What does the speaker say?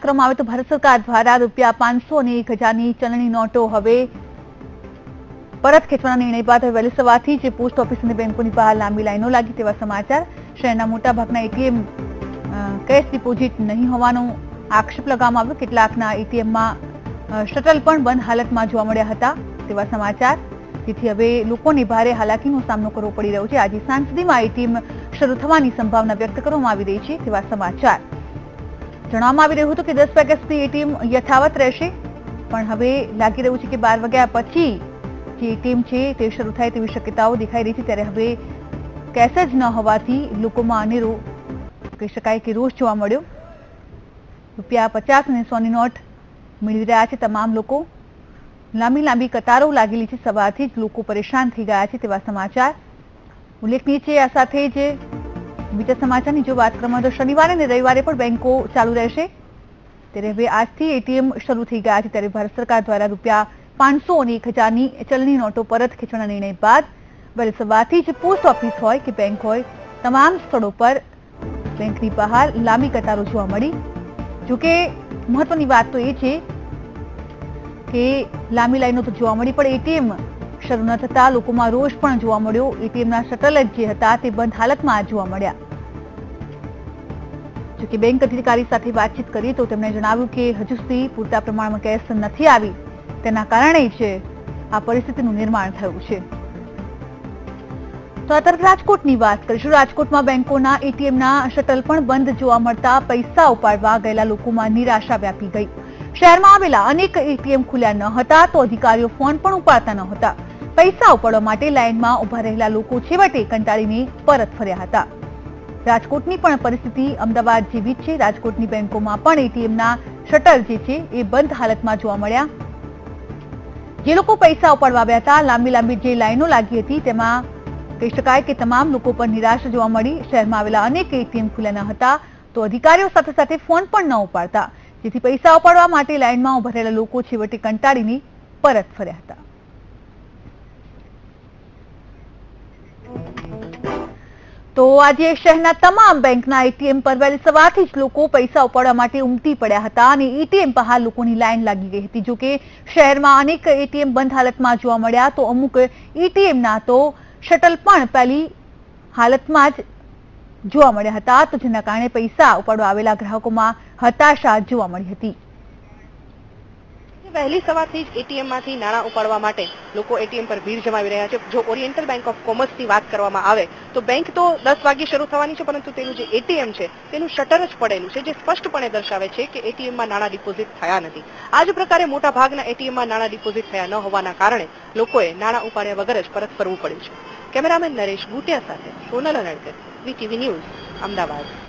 કરવામાં આવે તો ભારત સરકાર દ્વારા ₹500 અને 1000ની ચલણી નોટો હવે પરત ખેંચવાના નિર્ણય બાદ વહેલી સવારથી જ પોસ્ટ ઓફિસ અને બેંકોની બહાર લાંબી લાઈનો લાગી તેવા સમાચાર। શહેરના મોટાભાગના એટીએમ કેશ ડિપોઝિટ નહીં હોવાનો આક્ષેપ લગાવવામાં આવ્યો। કેટલાકના એટીએમમાં શટલ પણ બંધ હાલતમાં જોવા મળ્યા હતા તેવા સમાચાર, જેથી હવે લોકોને ભારે હાલાકીનો સામનો કરવો પડી રહ્યો છે। આજે સાંજ સુધીમાં એટીએમ શરૂ થવાની સંભાવના વ્યક્ત કરવામાં આવી રહી છે તેવા સમાચાર। જણાવવામાં આવી રહ્યું હતું કે 10 વાગ્યા સુધી એટીએમ યથાવત રહેશે, પણ હવે લાગી રહ્યું છે કે 12 વાગ્યા પછી જે એટીએમ છે તે શરૂ થાય તેવી શક્યતાઓ દેખાઈ રહી છે। ત્યારે હવે કેશ જ ન હોવાથી લોકોમાં અનેરો કહી શકાય કે રોષ જોવા મળ્યો। ₹50 અને 100ની નોટ મેળવી રહ્યા છે તમામ લોકો। લાંબી કતારો લાગેલી છે, સવારથી જ લોકો પરેશાન થઈ ગયા છે તેવા સમાચાર ઉલ્લેખનીય છે। આ સાથે જ બીજા સમાચારની જો વાત કરવામાં તો શનિવારે અને રવિવારે પણ બેંકો ચાલુ રહેશે। ત્યારે હવે આજથી એટીએમ શરૂ થઈ ગયા છે। ત્યારે ભારત સરકાર દ્વારા ₹500 અને 1000ની ચલણી નોટો પરત ખેંચવાના નિર્ણય બાદ વહેલી સવારથી જ પોસ્ટ ઓફિસ હોય કે બેંક હોય, તમામ સ્થળો પર બેંકની બહાર લાંબી કતારો જોવા મળી। જોકે મહત્વની વાત તો એ છે કે લાંબી લાઈનો તો જોવા મળી, પણ એટીએમ શરૂ ન થતા લોકોમાં રોષ પણ જોવા મળ્યો। એટીએમના શટલ જે હતા તે બંધ હાલતમાં જોવા મળ્યા। જોકે બેંક અધિકારી સાથે વાતચીત કરી તો તેમણે જણાવ્યું કે હજુ સુધી પૂરતા પ્રમાણમાં કેશ નથી આવી, તેના કારણે જ આ પરિસ્થિતિનું નિર્માણ થયું છે। તો આ તરફ રાજકોટની વાત કરીશું। રાજકોટમાં બેંકોના એટીએમના શટલ પણ બંધ જોવા મળતા પૈસા ઉપાડવા ગયેલા લોકોમાં નિરાશા વ્યાપી ગઈ। શહેરમાં આવેલા અનેક એટીએમ ખુલ્યા ન હતા તો અધિકારીઓ ફોન પણ ઉપાડતા ન હતા। પૈસા ઉપાડવા માટે લાઈનમાં ઉભા રહેલા લોકો છેવટે કંટાળીને પરત ફર્યા હતા। રાજકોટની પણ પરિસ્થિતિ અમદાવાદ જેવી જ છે। રાજકોટની બેંકોમાં પણ એટીએમના શટલ જે છે એ બંધ હાલતમાં જોવા મળ્યા। જે લોકો પૈસા ઉપાડવા આવ્યા હતા, લાંબી જે લાઈનો લાગી હતી તેમાં કહી શકાય કે તમામ લોકો પર નિરાશા જોવા મળી। શહેરમાં આવેલા અનેક એટીએમ ખુલ્યા ન હતા તો અધિકારીઓ સાથે ફોન પણ ન ઉપાડતા, જેથી પૈસા ઉપાડવા માટે લાઈનમાં ઉભા રહેલા લોકો છેવટે કંટાળીને પરત ફર્યા હતા। તો આજે શહેરના તમામ બેંકના એટીએમ પર વહેલી સવારથી જ લોકો પૈસા ઉપાડવા માટે ઉમટી પડ્યા હતા અને એટીએમ બહાર લોકોની લાઈન લાગી ગઈ હતી। જોકે શહેરમાં અનેક એટીએમ બંધ હાલતમાં જોવા મળ્યા તો અમુક એટીએમના તો શટલ પણ પહેલી હાલતમાં જ જોવા મળ્યા હતા, તો જેના કારણે પૈસા ઉપાડવા આવેલા ગ્રાહકોમાં હતાશા જોવા મળી હતી। વહેલી સવારથી જ એટીએમમાંથી નાણાં ઉપાડવા માટે લોકો એટીએમ પર ભીડ જમાવી રહ્યા છે। જો ઓરિએન્ટલ બેંક ઓફ કોમર્સની વાત કરવામાં આવે તો બેંક તો 10 વાગે શરૂ થવાની છે, પરંતુ તેનું જે એટીએમ છે તેનું શટર જ પડેલું છે, જે સ્પષ્ટપણે દર્શાવે છે કે એટીએમમાં નાણાં ડિપોઝિટ થયા નથી। આ જ પ્રકારે મોટા ભાગના એટીએમમાં નાણાં ડિપોઝિટ થયા ન હોવાના કારણે લોકોએ નાણાં ઉપાડ્યા વગર જ પરત ફરવું પડ્યું છે। કેમેરામેન નરેશ ગુટિયા સાથે સોનલ અનડકર, વીટીવી ન્યૂઝ, અમદાવાદ।